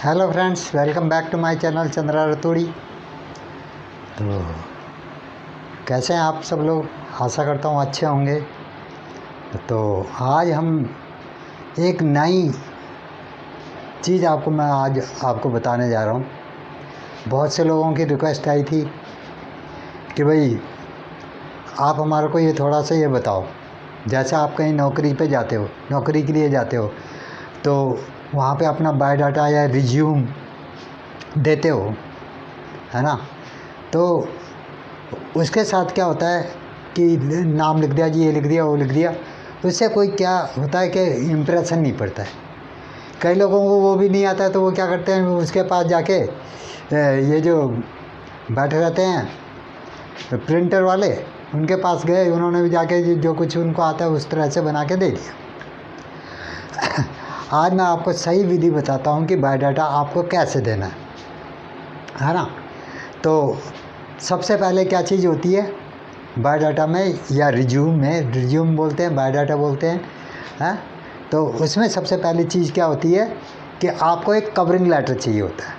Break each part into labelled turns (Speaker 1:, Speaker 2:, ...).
Speaker 1: Hello friends, welcome back to my channel Chandra Raturi. तो कैसे हैं आप सब लोग? आशा करता हूँ अच्छे होंगे। तो आज हम एक नई चीज़ मैं आज आपको बताने जा रहा हूँ। बहुत से लोगों की रिक्वेस्ट आई थी कि भाई आप हमारे को ये थोड़ा सा ये बताओ। जैसे आप कहीं नौकरी पे जाते हो, नौकरी के लिए जाते हो, तो वहाँ पे अपना बायोडाटा या रिज्यूम देते हो, है ना। तो उसके साथ क्या होता है कि नाम लिख दिया जी, ये लिख दिया, वो लिख दिया। उससे कोई क्या होता है कि इम्प्रेशन नहीं पड़ता है। कई लोगों को वो भी नहीं आता है, तो वो क्या करते हैं, उसके पास जाके ये जो बैठे रहते हैं प्रिंटर वाले, उनके पास गए, उन्होंने भी जाके जो कुछ उनको आता है उस तरह से बना के दे दिया। आज मैं आपको सही विधि बताता हूँ कि बायोडाटा आपको कैसे देना है ना। तो सबसे पहले क्या चीज़ होती है बायोडाटा में या रिज्यूम में, रिज्यूम बोलते हैं, बायोडाटा बोलते हैं। तो उसमें सबसे पहली चीज़ क्या होती है कि आपको एक कवरिंग लेटर चाहिए होता है।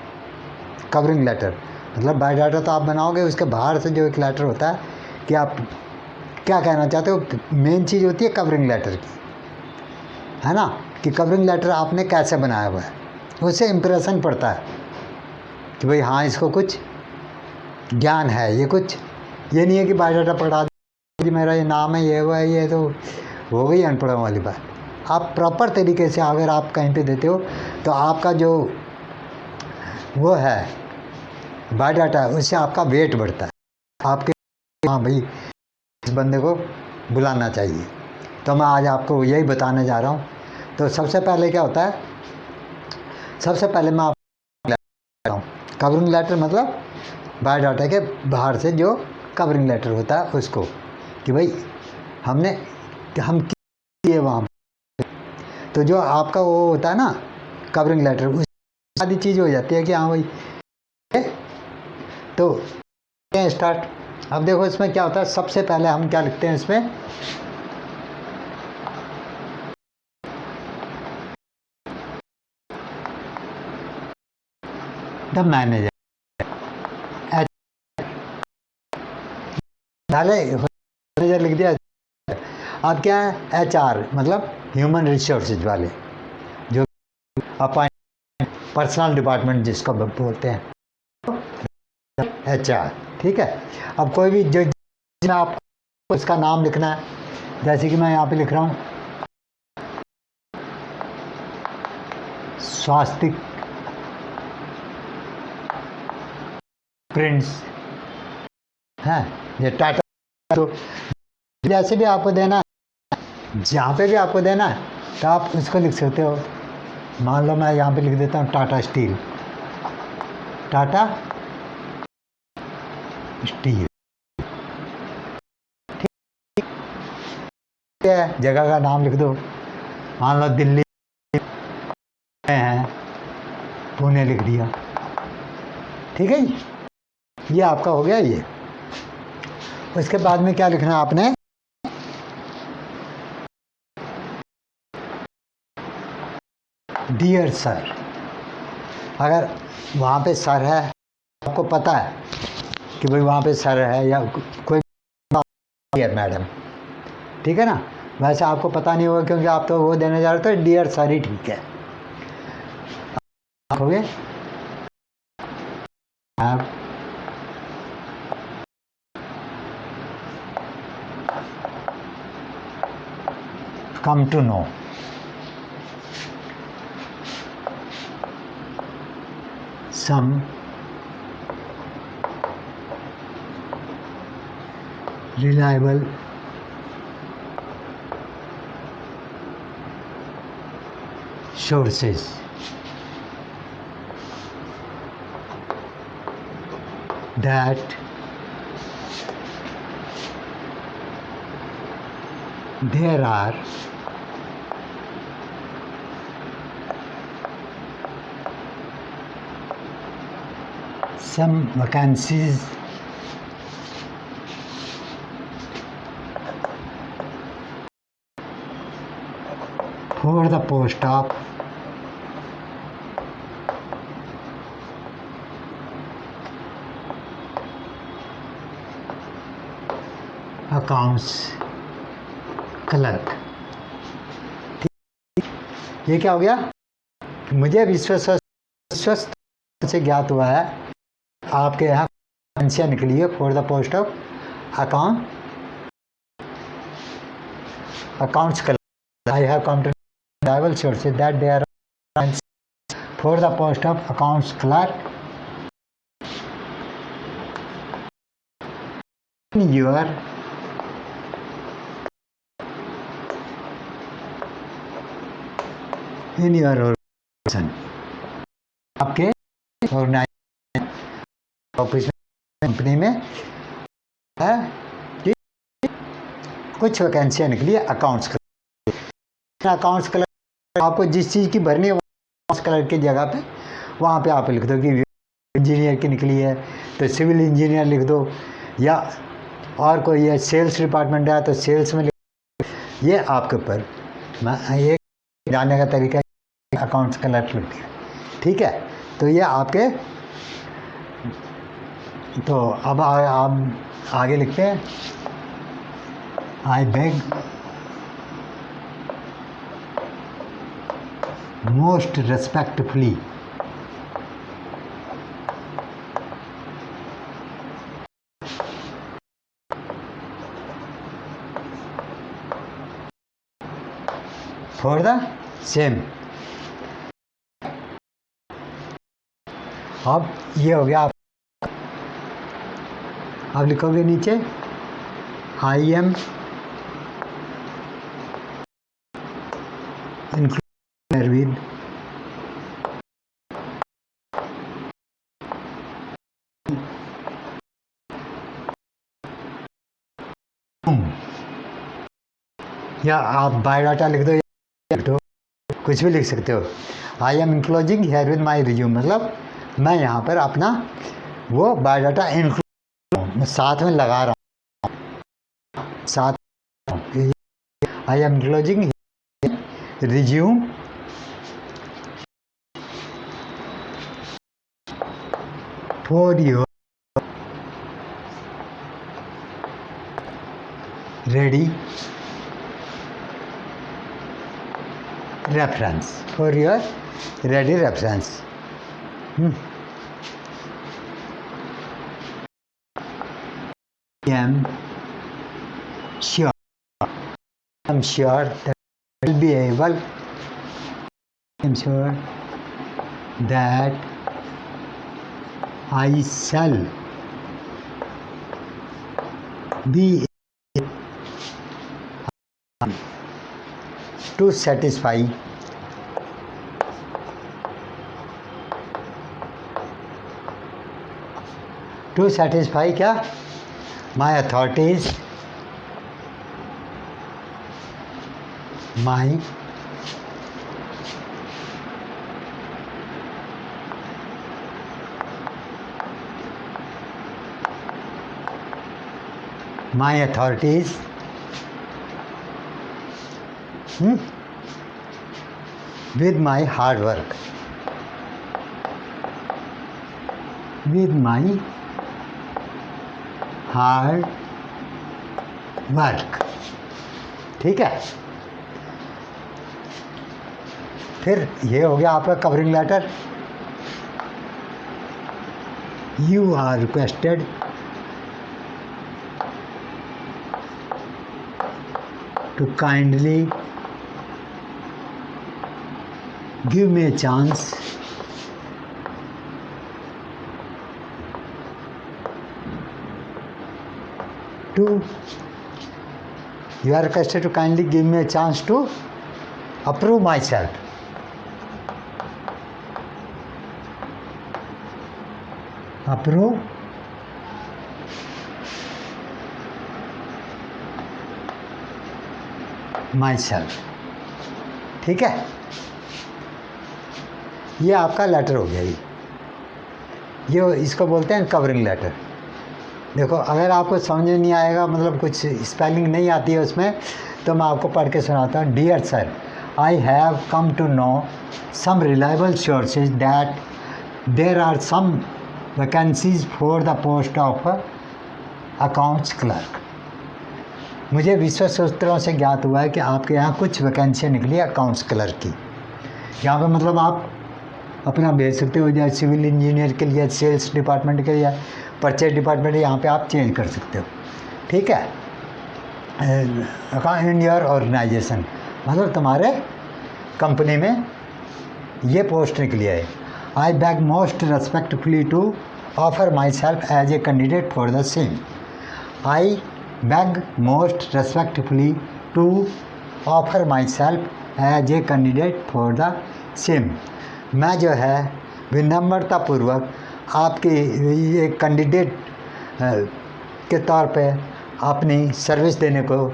Speaker 1: कवरिंग लेटर मतलब बायोडाटा तो आप बनाओगे, उसके बाहर से जो एक लेटर होता है कि आप क्या कहना चाहते हो। मेन चीज़ होती है कवरिंग लेटर की, है ना, कि कवरिंग लेटर आपने कैसे बनाया हुआ है। उससे इम्प्रेशन पड़ता है कि भाई हाँ, इसको कुछ ज्ञान है। ये कुछ ये नहीं है कि बायोडाटा पढ़ा जी मेरा ये नाम है, ये हुआ है, ये तो हो गई अनपढ़ों वाली बात। आप प्रॉपर तरीके से अगर आप कहीं पे देते हो तो आपका जो वो है बायोडाटा, उससे आपका वेट बढ़ता है। आपके हाँ भाई, इस बंदे को बुलाना चाहिए। तो मैं आज आपको यही बताने जा रहा हूँ। तो सबसे पहले क्या होता है, सबसे पहले मैं आपको कवरिंग लेटर मतलब बायोडाटा के बाहर से जो कवरिंग लेटर होता है उसको, कि भाई हम किए वहाँ। तो जो आपका वो होता है ना कवरिंग लेटर, उस आधी चीज़ हो जाती है कि हाँ भाई। तो स्टार्ट। अब देखो इसमें क्या होता है, सबसे पहले हम क्या लिखते हैं इसमें, द मैनेजर। मैनेजर लिख दिया। अब क्या है, HR मतलब ह्यूमन रिसोर्सेज वाले, जो अपॉइंट पर्सनल डिपार्टमेंट जिसको बोलते हैं, HR। ठीक है। अब कोई भी जो आपको उसका नाम लिखना है, जैसे कि मैं यहाँ पे लिख रहा हूँ स्वास्तिक प्रिंट्स है, ये टाटा। तो जैसे भी आपको देना है, जहाँ पे भी आपको देना है, तो आप उसको लिख सकते हो। मान लो मैं यहाँ पे लिख देता हूँ टाटा स्टील, टाटा स्टील। ठीक है, जगह का नाम लिख दो। मान लो दिल्ली में है, पुणे लिख दिया। ठीक है जी, ये आपका हो गया ये। उसके बाद में क्या लिखना है आपने, डियर सर। अगर वहाँ पे सर है, आपको पता है कि भाई वहाँ पे सर है या कोई डियर मैडम, ठीक है ना। वैसे आपको पता नहीं होगा क्योंकि आप तो वो देने जा रहे थे, डियर सर ही ठीक है। हो गए आप come to know some reliable sources that there are some vacancies for the post of accounts clerk. ये क्या हो गया? मुझे विश्वस्त से ज्ञात हुआ है आपके यहाँ वैकेंसियाँ निकली है for the post of accounts clerk. I have come to reliable sources that there are for the post of accounts clerk in your organization। आपके ऑर्गेनाइजेशन ऑफिस कंपनी में है कि कुछ वैकेंसियाँ निकली है अकाउंट्स क्लर्क। अकाउंट्स क्लर्क आपको जिस चीज़ की भरनी है अकाउंट्स क्लर्क की जगह पे वहाँ पे आप लिख दो कि इंजीनियर की निकली है तो सिविल इंजीनियर लिख दो, या और कोई है सेल्स डिपार्टमेंट है तो सेल्स में लिख दो। ये आपके ऊपर ये जानने का तरीका है अकाउंट्स क्लर्क लिख दिया, ठीक है। तो ये आपके, तो अब आप आगे लिखते हैं I beg most respectfully for the same। अब ये हो गया, आप लिखोगे नीचे आई एम with या आप बायोडाटा लिख दो या लिख दो, कुछ भी लिख सकते हो। I am enclosing here with my resume, मतलब मैं यहाँ पर अपना वो बायोडाटा इंक्लूड साथ में लगा रहा हूँ, साथ I am enclosing resume for your ready reference, for your ready reference। I am sure that I will be able, I am sure that I shall be to satisfy क्या my authorities, my authorities with my hard work, with my hard work, ठीक है। फिर ये हो गया आपका covering letter. You are requested to kindly give me a chance to, you are requested to kindly give me a chance to approve myself, approve myself, ठीक है। ये आपका लेटर हो गया। ये इसको बोलते हैं कवरिंग लेटर। देखो अगर आपको समझ में नहीं आएगा, मतलब कुछ स्पेलिंग नहीं आती है उसमें, तो मैं आपको पढ़ के सुनाता हूँ। Dear sir, I have come to know some reliable sources that there are some vacancies for the post of accounts clerk. मुझे विश्वस्त सूत्रों से ज्ञात हुआ है कि आपके यहाँ कुछ वैकेंसियाँ निकली अकाउंट्स क्लर्क की। यहाँ पे मतलब आप अपना भेज सकते हो, या सिविल इंजीनियर के लिए, सेल्स डिपार्टमेंट के लिए, परचेज डिपार्टमेंट, यहाँ पे आप चेंज कर सकते हो। ठीक है, अकाउंट इन योर ऑर्गेनाइजेशन, मतलब तुम्हारे कंपनी में ये पोस्ट निकली है। I beg most respectfully to offer myself as a candidate for the same. I beg most respectfully to offer myself as a candidate for the same. मैं जो है विनम्रतापूर्वक आपके ये कैंडिडेट के तौर पे अपनी सर्विस देने को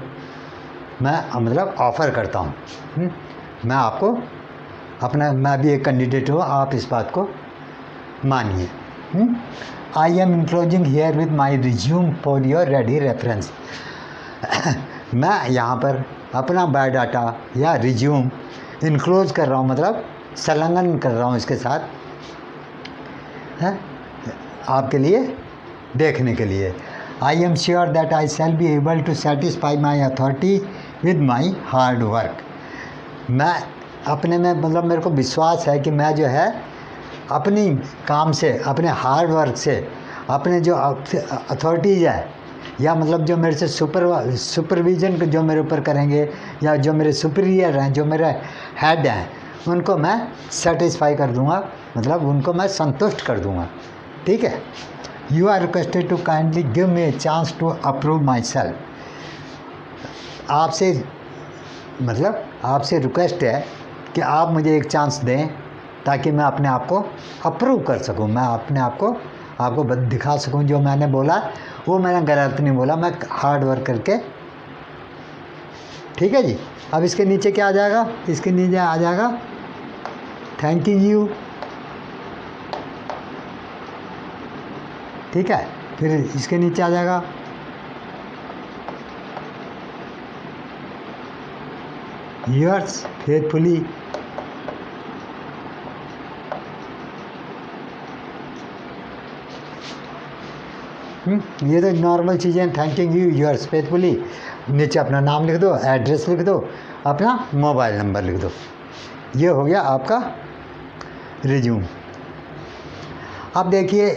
Speaker 1: मैं मतलब ऑफ़र करता हूँ। मैं आपको अपना, मैं भी एक कैंडिडेट हूँ, आप इस बात को मानिए। I am enclosing here with my resume for your ready reference. मैं यहाँ पर अपना बायोडाटा या रिज्यूम इनक्लोज कर रहा हूँ, मतलब संलग्न कर रहा हूँ इसके साथ, है आपके लिए देखने के लिए। I am sure that I shall be able to satisfy my authority with my hard work. मैं अपने में मतलब मेरे को विश्वास है कि मैं जो है अपनी काम से, अपने हार्ड वर्क से, अपने जो अथॉरिटीज़ है या मतलब जो मेरे से सुपरविज़न जो मेरे ऊपर करेंगे या जो मेरे सुपीरियर हैं, जो मेरे हेड हैं, उनको मैं सेटिस्फाई कर दूंगा, मतलब उनको मैं संतुष्ट कर दूंगा। ठीक है। You are requested to kindly give me a chance to approve myself. आपसे मतलब आपसे रिक्वेस्ट है कि आप मुझे एक चांस दें ताकि मैं अपने आप को अप्रूव कर सकूं, मैं अपने आप को आपको दिखा सकूं जो मैंने बोला वो मैंने गलत नहीं बोला, मैं हार्ड वर्क करके। ठीक है जी। अब इसके नीचे क्या आ जाएगा, इसके नीचे आ जाएगा थैंकिंग यू। ठीक है, फिर इसके नीचे आ जाएगा योर्स फेथफुली। ये तो नॉर्मल चीज़ें, थैंकिंग यू योर्स फेथफुली। नीचे अपना नाम लिख दो, एड्रेस लिख दो, अपना मोबाइल नंबर लिख दो। ये हो गया आपका रिज्यूम। अब देखिए,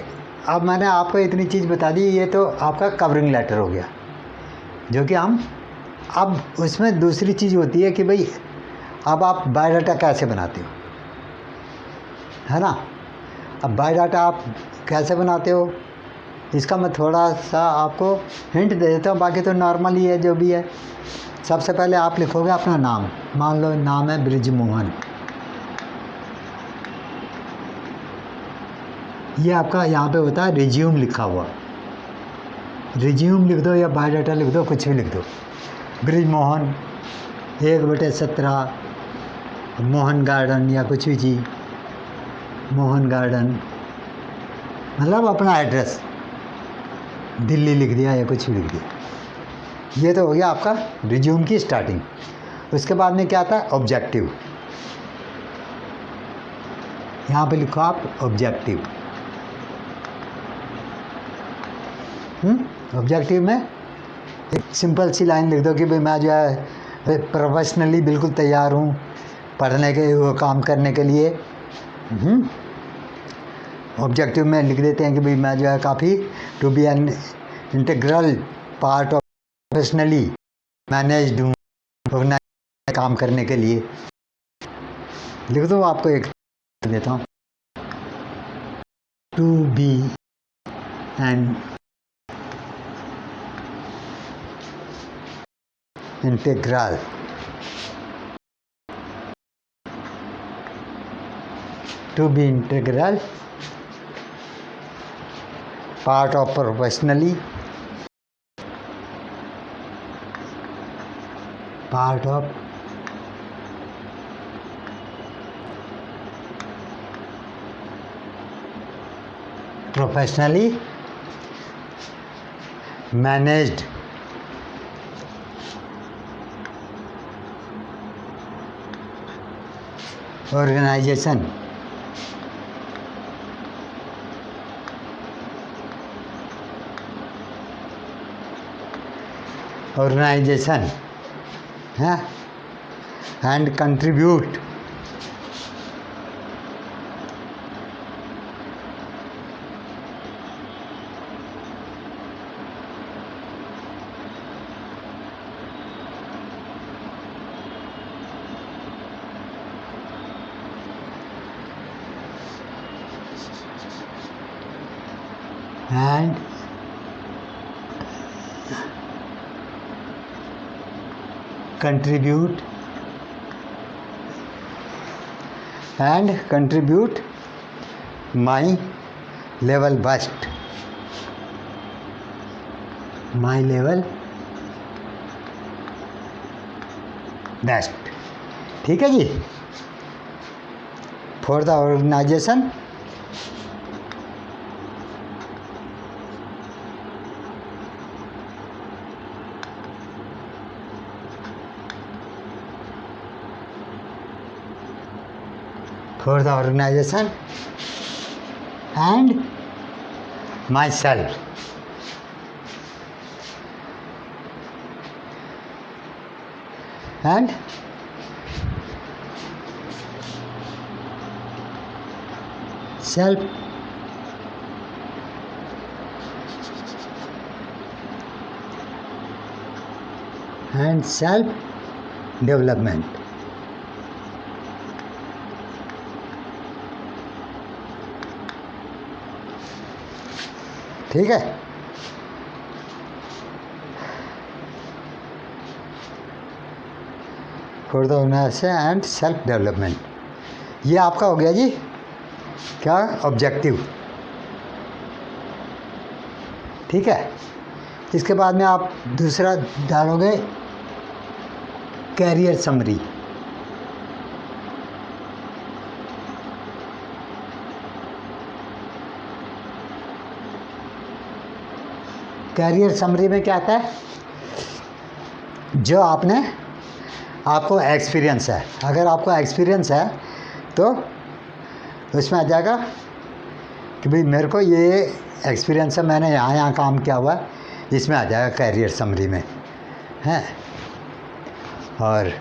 Speaker 1: अब मैंने आपको इतनी चीज़ बता दी, ये तो आपका कवरिंग लेटर हो गया जो कि हम, अब उसमें दूसरी चीज़ होती है कि भाई अब आप बायोडाटा कैसे बनाते हो, है ना। अब बायोडाटा आप कैसे बनाते हो इसका मैं थोड़ा सा आपको हिंट दे देता हूँ, बाकी तो नॉर्मल ही है जो भी है। सबसे पहले आप लिखोगे अपना नाम, मान लो नाम है ब्रिजमोहन। ये आपका यहाँ पे होता है रिज्यूम लिखा हुआ, रिज्यूम लिख दो या बायोडाटा लिख दो, कुछ भी लिख दो। ब्रिजमोहन 1/17 मोहन गार्डन या कुछ भी चीज़, मोहन गार्डन, मतलब अपना एड्रेस दिल्ली लिख दिया या कुछ भी लिख दिया। ये तो हो गया आपका रिज्यूम की स्टार्टिंग। उसके बाद में क्या आता है, ऑब्जेक्टिव। यहाँ पे लिखो आप ऑब्जेक्टिव। ऑब्जेक्टिव में एक सिंपल सी लाइन लिख दो कि भाई मैं जो है प्रोफेशनली बिल्कुल तैयार हूँ पढ़ने के, वो काम करने के लिए। ऑब्जेक्टिव में लिख देते हैं कि भाई मैं जो है काफ़ी to be an integral part of professionally managed हूँ काम करने के लिए। लिख दो, आपको एक देता हूँ, to be an integral to be integral part of professionally part of professionally managed organization organization है and contribute and contribute my level best, ठीक है जी। For the organization and myself, and self development। ठीक है। For the organization and self development, ये आपका हो गया जी क्या ऑब्जेक्टिव। ठीक है। इसके बाद में आप दूसरा डालोगे कैरियर समरी। कैरियर समरी में क्या आता है, जो आपको एक्सपीरियंस है, अगर आपको एक्सपीरियंस है तो उसमें आ जाएगा कि भाई मेरे को ये एक्सपीरियंस है, मैंने यहाँ काम किया हुआ है, इसमें आ जाएगा कैरियर समरी में है। और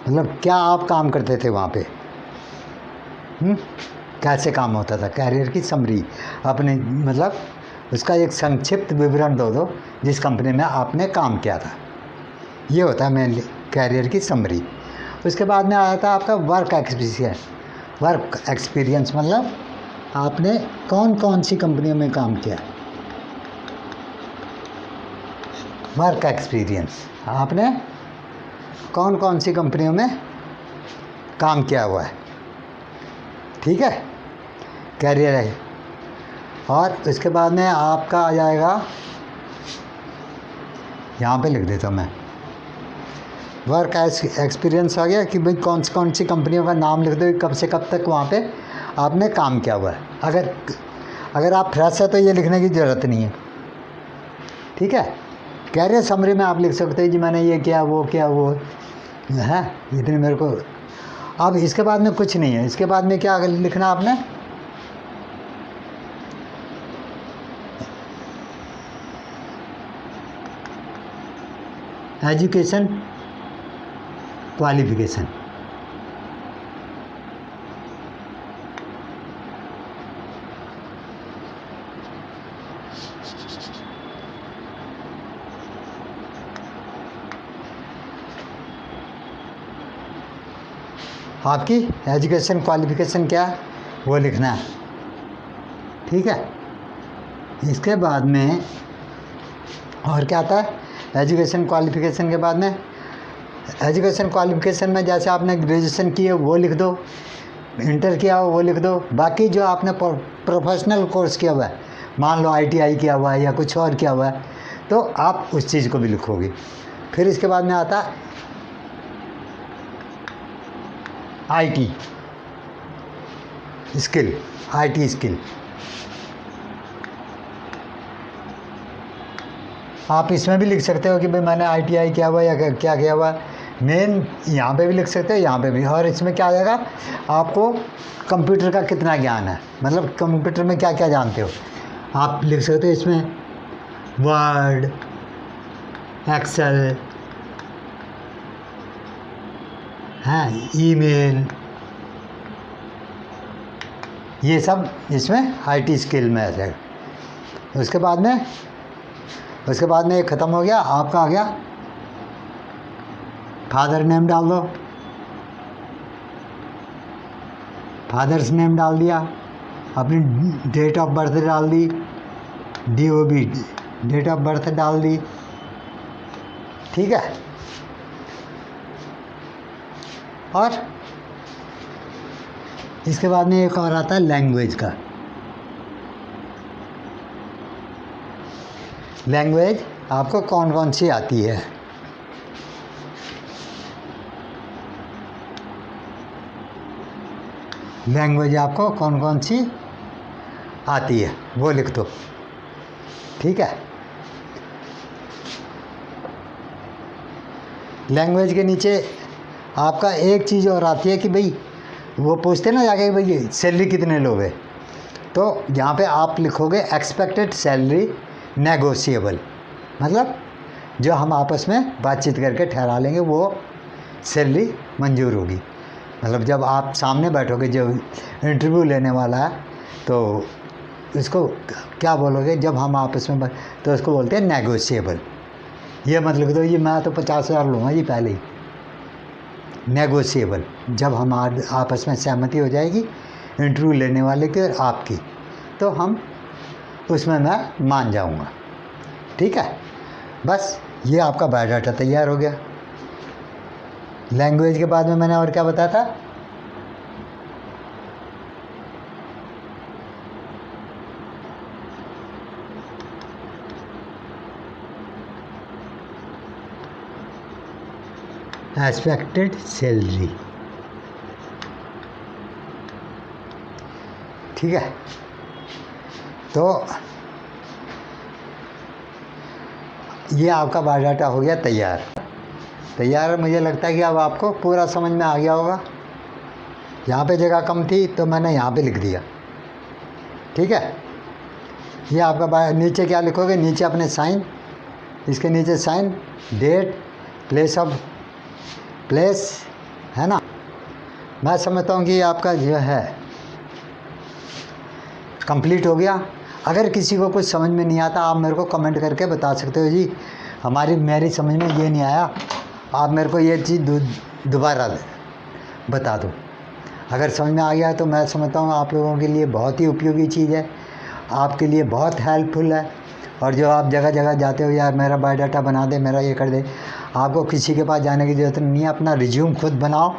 Speaker 1: मतलब क्या आप काम करते थे वहाँ पे, कैसे काम होता था, कैरियर की समरी अपने मतलब उसका एक संक्षिप्त विवरण दो जिस कंपनी में आपने काम किया था। ये होता है मेनली कैरियर की समरी। उसके बाद में आया था आपका वर्क एक्सपीरियंस, मतलब आपने कौन कौन सी कंपनियों में काम किया। वर्क एक्सपीरियंस, आपने कौन कौन सी कंपनियों में काम किया हुआ है। ठीक है, कैरियर है। और उसके बाद में आपका आ जाएगा, यहाँ पे लिख देता हूँ मैं, वर्क एक्सपीरियंस आ गया कि भाई कौन सी कंपनियों का नाम लिख दो, कब से कब तक वहाँ पे आपने काम किया हुआ है। अगर आप फ्रेश है तो ये लिखने की ज़रूरत नहीं है। ठीक है। कैरियर समरी में आप लिख सकते हो जी मैंने ये किया वो है, इतने मेरे को। अब इसके बाद में कुछ नहीं है। इसके बाद में क्या लिखना आपने, एजुकेशन क्वालिफिकेशन। आपकी एजुकेशन क्वालिफिकेशन क्या है वो लिखना है। ठीक है। इसके बाद में और क्या आता है, एजुकेशन क्वालिफिकेशन के बाद में, एजुकेशन क्वालिफिकेशन में जैसे आपने ग्रेजुएशन की है वो लिख दो, इंटर किया हो वो लिख दो, बाकी जो आपने प्रोफेशनल कोर्स किया हुआ है, मान लो ITI किया हुआ है या कुछ और किया हुआ है, तो आप उस चीज़ को भी लिखोगे। फिर इसके बाद में आता IT स्किल। आप इसमें भी लिख सकते हो कि भाई मैंने ITI किया हुआ या क्या किया हुआ, मेन यहाँ पे भी लिख सकते हो, यहाँ पे भी। और इसमें क्या आ जाएगा, आपको कंप्यूटर का कितना ज्ञान है, मतलब कंप्यूटर में क्या क्या जानते हो, आप लिख सकते हो इसमें। वर्ड, एक्सेल, हैं, ईमेल, ये सब इसमें आईटी स्किल में आ जाएगा। उसके बाद में ये ख़त्म हो गया, आपका आ गया फादर नेम डाल दो, फादर्स नेम डाल दिया, अपनी डेट ऑफ बर्थ डाल दी, DOB डेट ऑफ बर्थ डाल दी, ठीक है। और इसके बाद में एक और आता है लैंग्वेज का। लैंग्वेज आपको कौन कौन सी आती है, लैंग्वेज आपको कौन कौन सी आती है वो लिख दो, ठीक है। लैंग्वेज के नीचे आपका एक चीज़ और आती है कि भाई वो पूछते ना जाके भाई सैलरी कितने लोगे, तो यहाँ पे आप लिखोगे एक्सपेक्टेड सैलरी नेगोशिएबल, मतलब जो हम आपस में बातचीत करके ठहरा लेंगे वो सैलरी मंजूर होगी। मतलब जब आप सामने बैठोगे, जो इंटरव्यू लेने वाला है, तो इसको क्या बोलोगे जब हम आपस में तो उसको बोलते हैं नेगोशिएबल। ये मतलब तो ये मैं तो 50,000 लूँगा जी पहले ही, नेगोशिएबल। जब हम आपस में सहमति हो जाएगी इंटरव्यू लेने वाले की और आपकी, तो हम उसमें मैं मान जाऊँगा, ठीक है। बस ये आपका बायोडाटा तैयार हो गया। लैंग्वेज के बाद में मैंने और क्या बताया था, एक्सपेक्टेड सैलरी, ठीक है। तो ये आपका बायोडाटा हो गया तैयार। मुझे लगता है कि अब आपको पूरा समझ में आ गया होगा। यहाँ पे जगह कम थी तो मैंने यहाँ पे लिख दिया, ठीक है। ये आपका नीचे क्या लिखोगे, नीचे अपने साइन, इसके नीचे साइन, डेट, प्लेस है ना। मैं समझता हूँ कि आपका जो है कंप्लीट हो गया। अगर किसी को कुछ समझ में नहीं आता आप मेरे को कमेंट करके बता सकते हो, जी मेरी समझ में ये नहीं आया, आप मेरे को ये चीज़ दोबारा बता दो। अगर समझ में आ गया है तो मैं समझता हूँ आप लोगों के लिए बहुत ही उपयोगी चीज़ है, आपके लिए बहुत हेल्पफुल है। और जो आप जगह जगह जाते हो, यार मेरा बायोडाटा बना दे, मेरा ये कर दे, आपको किसी के पास जाने की ज़रूरत नहीं है। अपना रिज्यूम खुद बनाओ।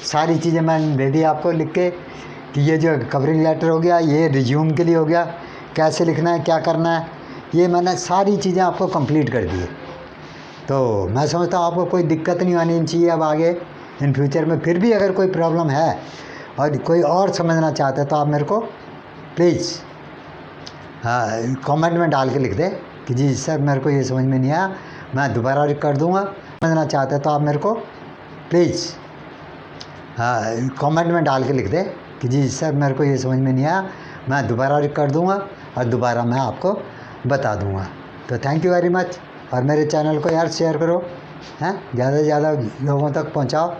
Speaker 1: सारी चीज़ें मैंने दे दी आपको लिख के कि ये जो कवरिंग लेटर हो गया, ये रिज्यूम के लिए हो गया, कैसे लिखना है, क्या करना है, ये मैंने सारी चीज़ें आपको कंप्लीट कर दी है। तो मैं समझता हूँ आपको कोई दिक्कत नहीं आनी चाहिए अब आगे इन फ्यूचर में। फिर भी अगर कोई प्रॉब्लम है और कोई और समझना चाहते हैं तो आप मेरे को प्लीज़ कमेंट में डाल के लिख दे कि जी सर मेरे को ये समझ में नहीं आया, मैं दोबारा कर दूँगा। समझना चाहते हैं तो आप मेरे को प्लीज़ कमेंट में डाल के लिख दे कि जी सर मेरे को ये समझ में नहीं आया, मैं दोबारा कर दूँगा और दोबारा मैं आपको बता दूँगा। तो थैंक यू वेरी मच। और मेरे चैनल को यार शेयर करो, हैं ज़्यादा से ज़्यादा लोगों तक पहुँचाओ।